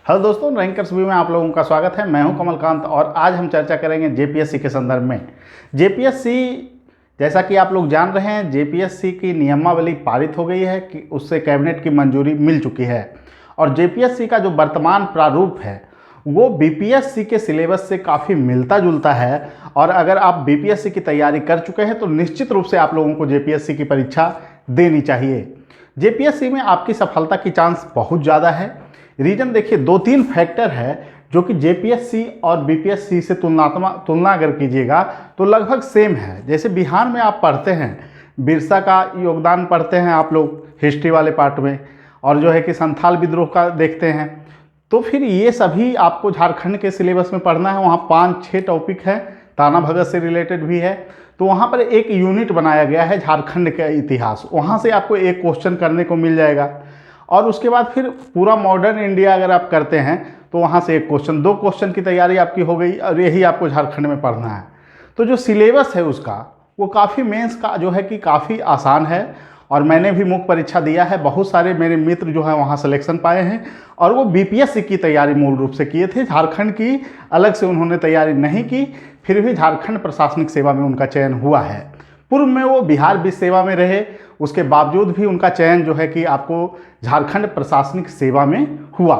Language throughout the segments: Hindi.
हेलो दोस्तों, रैंकर्स व्यू में आप लोगों का स्वागत है। मैं हूं कमलकांत और आज हम चर्चा करेंगे जेपीएससी के संदर्भ में। जेपीएससी, जैसा कि आप लोग जान रहे हैं, जेपीएससी की नियमावली पारित हो गई है कि उससे कैबिनेट की मंजूरी मिल चुकी है और जेपीएससी का जो वर्तमान प्रारूप है वो बीपीएससी के सिलेबस से काफ़ी मिलता जुलता है। और अगर आप बीपीएससी की तैयारी कर चुके हैं तो निश्चित रूप से आप लोगों को जेपीएससी की परीक्षा देनी चाहिए। जेपीएससी में आपकी सफलता की चांस बहुत ज़्यादा है। रीजन देखिए, दो तीन फैक्टर है जो कि जेपीएससी और बीपीएससी से तुलना अगर कीजिएगा तो लगभग सेम है। जैसे बिहार में आप पढ़ते हैं, बिरसा का योगदान पढ़ते हैं आप लोग हिस्ट्री वाले पार्ट में, और जो है कि संथाल विद्रोह का देखते हैं, तो फिर ये सभी आपको झारखंड के सिलेबस में पढ़ना है। वहाँ 5-6 टॉपिक है, ताना भगत से रिलेटेड भी है। तो वहाँ पर एक यूनिट बनाया गया है झारखंड का इतिहास, वहाँ से आपको एक क्वेश्चन करने को मिल जाएगा। और उसके बाद फिर पूरा मॉडर्न इंडिया अगर आप करते हैं तो वहाँ से एक क्वेश्चन, 2 क्वेश्चन की तैयारी आपकी हो गई और यही आपको झारखंड में पढ़ना है। तो जो सिलेबस है उसका वो काफ़ी मेंस का जो है कि काफ़ी आसान है। और मैंने भी मुख्य परीक्षा दिया है, बहुत सारे मेरे मित्र जो है वहाँ सिलेक्शन पाए हैं और वो बीपीएससी की तैयारी मूल रूप से किए थे। झारखंड की अलग से उन्होंने तैयारी नहीं की, फिर भी झारखंड प्रशासनिक सेवा में उनका चयन हुआ है। पूर्व में वो बिहार वित्त सेवा में रहे, उसके बावजूद भी उनका चयन जो है कि आपको झारखंड प्रशासनिक सेवा में हुआ।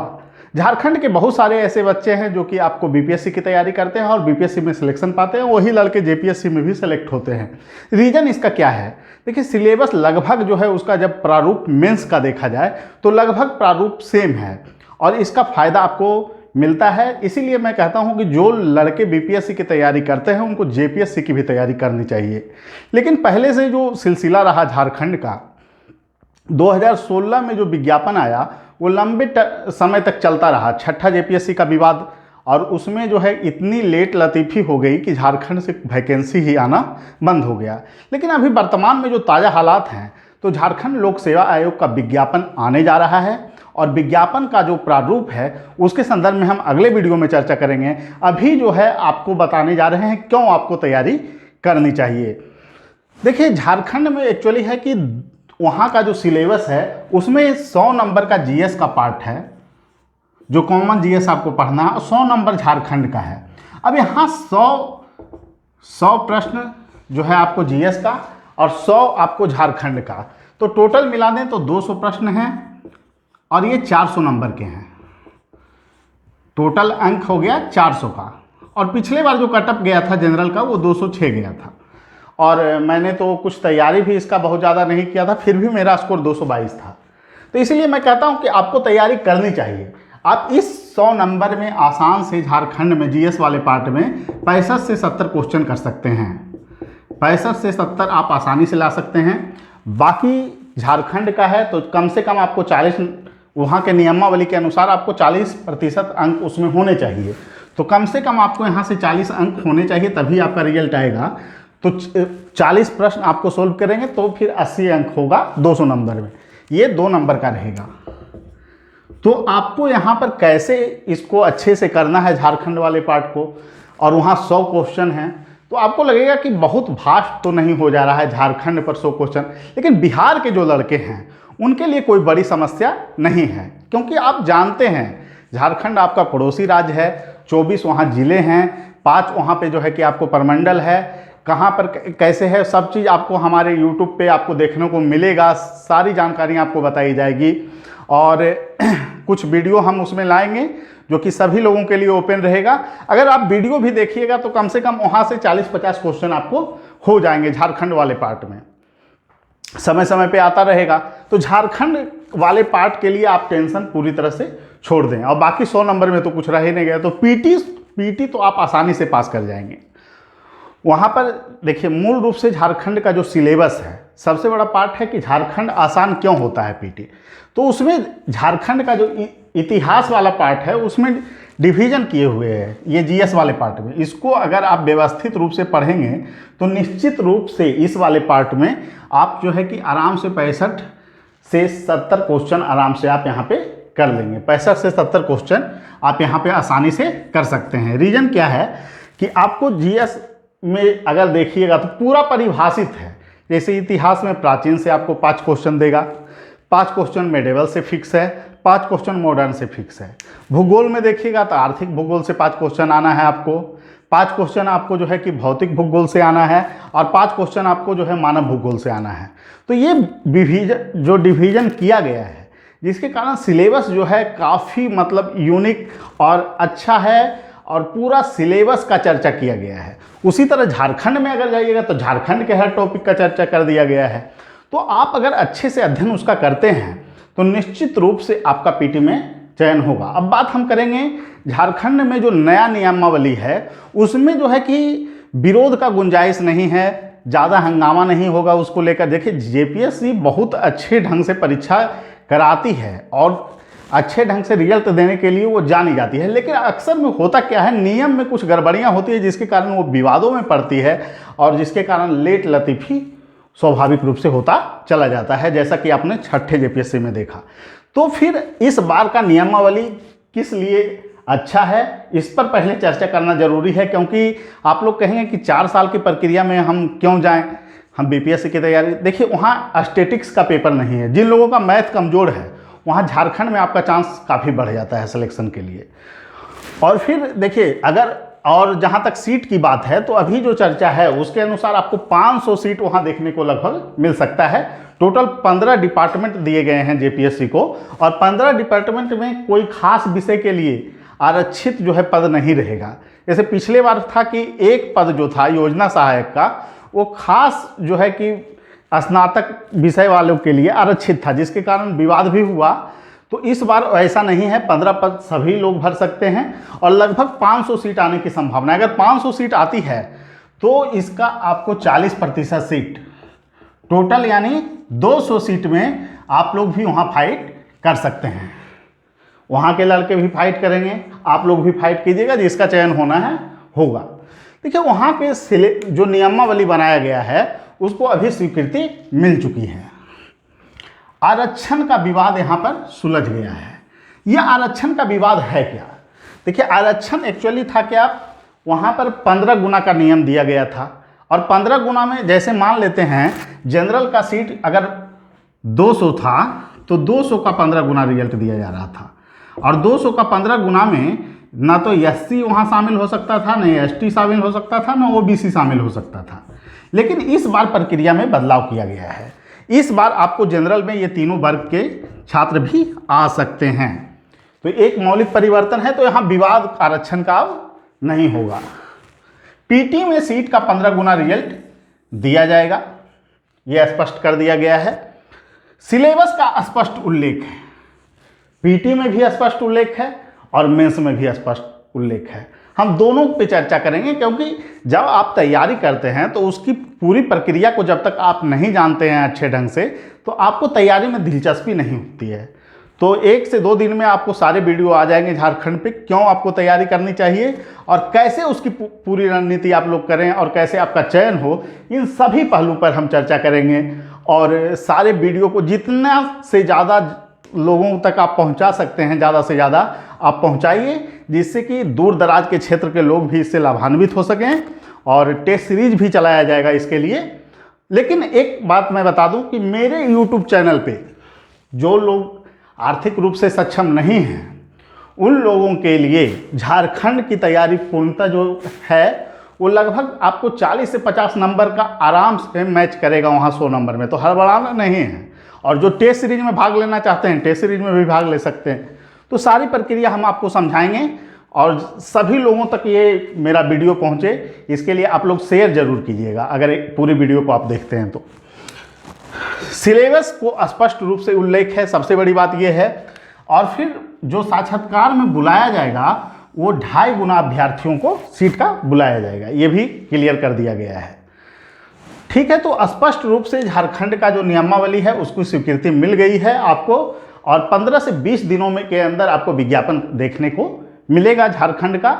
झारखंड के बहुत सारे ऐसे बच्चे हैं जो कि आपको बीपीएससी की तैयारी करते हैं और बीपीएससी में सिलेक्शन पाते हैं, वही लड़के जेपीएससी में भी सेलेक्ट होते हैं। रीजन इसका क्या है? देखिए, सिलेबस लगभग जो है उसका जब प्रारूप मेंस का देखा जाए तो लगभग प्रारूप सेम है और इसका फ़ायदा आपको मिलता है। इसीलिए मैं कहता हूं कि जो लड़के बीपीएससी की तैयारी करते हैं उनको जेपीएससी की भी तैयारी करनी चाहिए। लेकिन पहले से जो सिलसिला रहा झारखंड का, 2016 में जो विज्ञापन आया वो लंबे समय तक चलता रहा, छठा जेपीएससी का विवाद, और उसमें जो है इतनी लेट लतीफ़ी हो गई कि झारखंड से वैकेंसी ही आना बंद हो गया। लेकिन अभी वर्तमान में जो ताज़ा हालात हैं तो झारखंड लोक सेवा आयोग का विज्ञापन आने जा रहा है और विज्ञापन का जो प्रारूप है उसके संदर्भ में हम अगले वीडियो में चर्चा करेंगे। अभी जो है आपको बताने जा रहे हैं क्यों आपको तैयारी करनी चाहिए। देखिए, झारखंड में एक्चुअली है कि वहाँ का जो सिलेबस है उसमें 100 नंबर का जीएस का पार्ट है, जो कॉमन जीएस आपको पढ़ना है, और 100 नंबर झारखंड का है। अब यहाँ 100 प्रश्न जो है आपको जीएस का और 100 आपको झारखंड का, तो टोटल मिला दें तो 200 प्रश्न हैं और ये 400 नंबर के हैं। टोटल अंक हो गया 400 का। और पिछले बार जो कटअप गया था जनरल का वो 206 गया था और मैंने तो कुछ तैयारी भी इसका बहुत ज़्यादा नहीं किया था, फिर भी मेरा स्कोर 222 था। तो इसीलिए मैं कहता हूँ कि आपको तैयारी करनी चाहिए। आप इस 100 नंबर में आसान से झारखंड में जीएस वाले पार्ट में 65 से 70 क्वेश्चन कर सकते हैं। 65 से 70 आप आसानी से ला सकते हैं। बाकी झारखंड का है तो कम से कम आपको 40, वहाँ के नियमावली के अनुसार आपको 40% अंक उसमें होने चाहिए। तो कम से कम आपको यहाँ से 40 अंक होने चाहिए, तभी आपका रिजल्ट आएगा। तो 40 प्रश्न आपको सोल्व करेंगे तो फिर 80 अंक होगा 200 नंबर में। ये 2 नंबर का रहेगा। तो आपको यहाँ पर कैसे इसको अच्छे से करना है झारखंड वाले पार्ट को, और वहाँ 100 क्वेश्चन हैं, तो आपको लगेगा कि बहुत भास्ट तो नहीं हो जा रहा है झारखंड पर 100 क्वेश्चन। लेकिन बिहार के जो लड़के हैं उनके लिए कोई बड़ी समस्या नहीं है, क्योंकि आप जानते हैं झारखंड आपका पड़ोसी राज्य है। 24 वहाँ ज़िले हैं, 5 वहाँ पे जो है कि आपको प्रमंडल है। कहाँ पर कैसे है सब चीज़ आपको हमारे YouTube पे आपको देखने को मिलेगा, सारी जानकारी आपको बताई जाएगी। और कुछ वीडियो हम उसमें लाएंगे जो कि सभी लोगों के लिए ओपन रहेगा। अगर आप वीडियो भी देखिएगा तो कम से कम वहाँ से 40-50 क्वेश्चन आपको हो जाएंगे झारखंड वाले पार्ट में, समय समय पे आता रहेगा। तो झारखंड वाले पार्ट के लिए आप टेंशन पूरी तरह से छोड़ दें, और बाकी 100 नंबर में तो कुछ रह ही नहीं गया। तो पीटी तो आप आसानी से पास कर जाएंगे। वहाँ पर देखिए, मूल रूप से झारखंड का जो सिलेबस है, सबसे बड़ा पार्ट है कि झारखंड आसान क्यों होता है पीटी। तो उसमें झारखंड का जो इतिहास वाला पार्ट है उसमें डिवीज़न किए हुए हैं ये जीएस वाले पार्ट में। इसको अगर आप व्यवस्थित रूप से पढ़ेंगे तो निश्चित रूप से इस वाले पार्ट में आप जो है कि आराम से 65 से 70 क्वेश्चन आराम से आप यहाँ पे कर लेंगे। 65 से 70 क्वेश्चन आप यहाँ पे आसानी से कर सकते हैं। रीज़न क्या है कि आपको जीएस में अगर देखिएगा तो पूरा परिभाषित है। जैसे इतिहास में प्राचीन से आपको 5 क्वेश्चन देगा, 5 क्वेश्चन मेडिवल से फिक्स है, 5 क्वेश्चन मॉडर्न से फिक्स है। भूगोल में देखिएगा तो आर्थिक भूगोल से 5 क्वेश्चन आना है आपको, 5 क्वेश्चन आपको जो है कि भौतिक भूगोल से आना है, और 5 क्वेश्चन आपको जो है मानव भूगोल से आना है। तो ये डिवीजन किया गया है, जिसके कारण सिलेबस जो है काफ़ी मतलब यूनिक और अच्छा है, और पूरा सिलेबस का चर्चा किया गया है। उसी तरह झारखंड में अगर जाइएगा तो झारखंड के हर टॉपिक का चर्चा कर दिया गया है। तो आप अगर अच्छे से अध्ययन उसका करते हैं तो निश्चित रूप से आपका पीटी में चयन होगा। अब बात हम करेंगे झारखंड में जो नया नियमावली है उसमें जो है कि विरोध का गुंजाइश नहीं है, ज़्यादा हंगामा नहीं होगा उसको लेकर। देखिए जेपीएससी बहुत अच्छे ढंग से परीक्षा कराती है और अच्छे ढंग से रिजल्ट देने के लिए वो जानी जाती है, लेकिन अक्सर में होता क्या है, नियम में कुछ गड़बड़ियाँ होती है जिसके कारण वो विवादों में पड़ती है, और जिसके कारण लेट लतीफ़ी स्वाभाविक रूप से होता चला जाता है, जैसा कि आपने छठे जेपीएससी में देखा। तो फिर इस बार का नियमावली किस लिए अच्छा है, इस पर पहले चर्चा करना जरूरी है, क्योंकि आप लोग कहेंगे कि 4 साल की प्रक्रिया में हम क्यों जाएं, हम बीपीएससी की तैयारी। देखिए वहाँ स्टैटिक्स का पेपर नहीं है, जिन लोगों का मैथ कमज़ोर है वहाँ झारखंड में आपका चांस काफ़ी बढ़ जाता है सिलेक्शन के लिए। और फिर देखिए अगर और जहाँ तक सीट की बात है तो अभी जो चर्चा है उसके अनुसार आपको 500 सीट वहाँ देखने को लगभग मिल सकता है। टोटल 15 डिपार्टमेंट दिए गए हैं जेपीएससी को, और 15 डिपार्टमेंट में कोई खास विषय के लिए आरक्षित जो है पद नहीं रहेगा। जैसे पिछले बार था कि एक पद जो था योजना सहायक का वो खास जो है कि स्नातक विषय वालों के लिए आरक्षित था, जिसके कारण विवाद भी हुआ। तो इस बार ऐसा नहीं है, 15 पद सभी लोग भर सकते हैं, और लगभग 500 सीट आने की संभावना है। अगर 500 सीट आती है तो इसका आपको 40% सीट टोटल यानी 200 सीट में आप लोग भी वहाँ फाइट कर सकते हैं। वहाँ के लड़के भी फाइट करेंगे, आप लोग भी फाइट कीजिएगा, जिसका चयन होना है होगा। देखिए वहाँ के जो नियमावली बनाया गया है उसको अभी स्वीकृति मिल चुकी है। आरक्षण का विवाद यहाँ पर सुलझ गया है। यह आरक्षण का विवाद है क्या? देखिए आरक्षण एक्चुअली था क्या, वहाँ पर 15 गुना का नियम दिया गया था, और 15 गुना में जैसे मान लेते हैं जनरल का सीट अगर 200 था तो 200 का 15 गुना रिजल्ट दिया जा रहा था, और 200 का 15 गुना में ना तो एससी वहाँ शामिल हो सकता था, न एसटी शामिल हो सकता था, न ओबीसी शामिल हो सकता था। लेकिन इस बार प्रक्रिया में बदलाव किया गया है। इस बार आपको जनरल में ये तीनों वर्ग के छात्र भी आ सकते हैं। तो एक मौलिक परिवर्तन है, तो यहाँ विवाद आरक्षण का अब नहीं होगा। पीटी में सीट का 15 गुना रिजल्ट दिया जाएगा, यह स्पष्ट कर दिया गया है। सिलेबस का स्पष्ट उल्लेख है, पीटी में भी स्पष्ट उल्लेख है और मेंस में भी स्पष्ट उल्लेख है। हम दोनों पे चर्चा करेंगे, क्योंकि जब आप तैयारी करते हैं तो उसकी पूरी प्रक्रिया को जब तक आप नहीं जानते हैं अच्छे ढंग से तो आपको तैयारी में दिलचस्पी नहीं होती है। तो 1 से 2 दिन में आपको सारे वीडियो आ जाएंगे झारखंड पे, क्यों आपको तैयारी करनी चाहिए और कैसे उसकी पूरी रणनीति आप लोग करें और कैसे आपका चयन हो, इन सभी पहलू पर हम चर्चा करेंगे। और सारे वीडियो को जितना से ज़्यादा लोगों तक आप पहुंचा सकते हैं, ज़्यादा से ज़्यादा आप पहुंचाइए, जिससे कि दूर दराज के क्षेत्र के लोग भी इससे लाभान्वित हो सकें। और टेस्ट सीरीज भी चलाया जाएगा इसके लिए। लेकिन एक बात मैं बता दूं कि मेरे YouTube चैनल पे जो लोग आर्थिक रूप से सक्षम नहीं हैं उन लोगों के लिए झारखंड की तैयारी पूर्णतः जो है वो लगभग आपको 40 से 50 नंबर का आराम से मैच करेगा वहाँ 100 नंबर में, तो हड़बड़ाना नहीं है। और जो टेस्ट सीरीज में भाग लेना चाहते हैं टेस्ट सीरीज में भी भाग ले सकते हैं। तो सारी प्रक्रिया हम आपको समझाएंगे और सभी लोगों तक ये मेरा वीडियो पहुंचे, इसके लिए आप लोग शेयर जरूर कीजिएगा अगर पूरी वीडियो को आप देखते हैं तो। सिलेबस को स्पष्ट रूप से उल्लेख है, सबसे बड़ी बात यह है। और फिर जो साक्षात्कार में बुलाया जाएगा वो 2.5 गुना अभ्यर्थियों को सीट का बुलाया जाएगा, ये भी क्लियर कर दिया गया है। ठीक है, तो स्पष्ट रूप से झारखंड का जो नियमावली है उसकी स्वीकृति मिल गई है आपको, और 15 से 20 दिनों में के अंदर आपको विज्ञापन देखने को मिलेगा झारखंड का।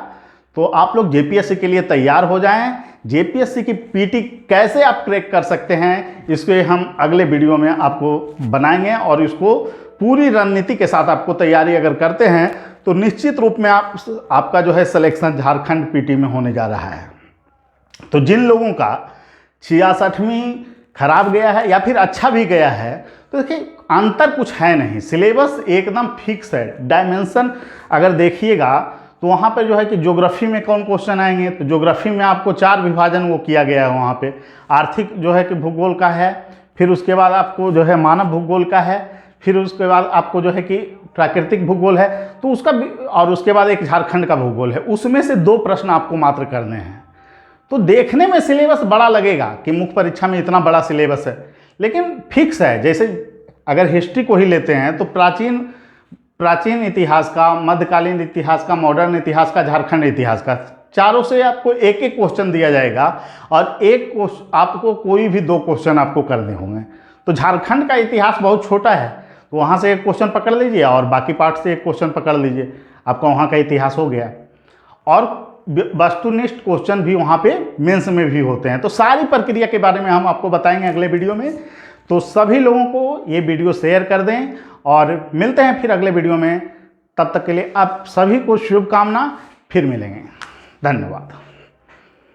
तो आप लोग जेपीएससी के लिए तैयार हो जाएं। जेपीएससी की पीटी कैसे आप क्रैक कर सकते हैं इसके हम अगले वीडियो में आपको बनाएंगे, और इसको पूरी रणनीति के साथ आपको तैयारी अगर करते हैं तो निश्चित रूप में आपका जो है सिलेक्शन झारखंड पीटी में होने जा रहा है। तो जिन लोगों का 66वीं खराब गया है या फिर अच्छा भी गया है, तो देखिए अंतर कुछ है नहीं, सिलेबस एकदम फिक्स है। डायमेंशन अगर देखिएगा तो वहाँ पे जो है कि ज्योग्राफी में कौन क्वेश्चन आएंगे, तो ज्योग्राफी में आपको 4 विभाजन वो किया गया है वहाँ पे। आर्थिक जो है कि भूगोल का है, फिर उसके बाद आपको जो है मानव भूगोल का है, फिर उसके बाद आपको जो है कि प्राकृतिक भूगोल है, तो उसका और उसके बाद एक झारखंड का भूगोल है, उसमें से 2 प्रश्न आपको मात्र करने हैं। तो देखने में सिलेबस बड़ा लगेगा कि मुख्य परीक्षा में इतना बड़ा सिलेबस है, लेकिन फिक्स है। जैसे अगर हिस्ट्री को ही लेते हैं तो प्राचीन इतिहास का, मध्यकालीन इतिहास का, मॉडर्न इतिहास का, झारखंड इतिहास का, चारों से आपको एक एक क्वेश्चन दिया जाएगा और आपको कोई भी 2 क्वेश्चन आपको करने होंगे। तो झारखंड का इतिहास बहुत छोटा है, तो वहाँ से एक क्वेश्चन पकड़ लीजिए और बाकी पार्ट से एक क्वेश्चन पकड़ लीजिए, आपका वहाँ का इतिहास हो गया। और वस्तुनिष्ठ क्वेश्चन भी वहाँ पे मेंस में भी होते हैं। तो सारी प्रक्रिया के बारे में हम आपको बताएंगे अगले वीडियो में। तो सभी लोगों को ये वीडियो शेयर कर दें और मिलते हैं फिर अगले वीडियो में। तब तक के लिए आप सभी को शुभकामना, फिर मिलेंगे। धन्यवाद।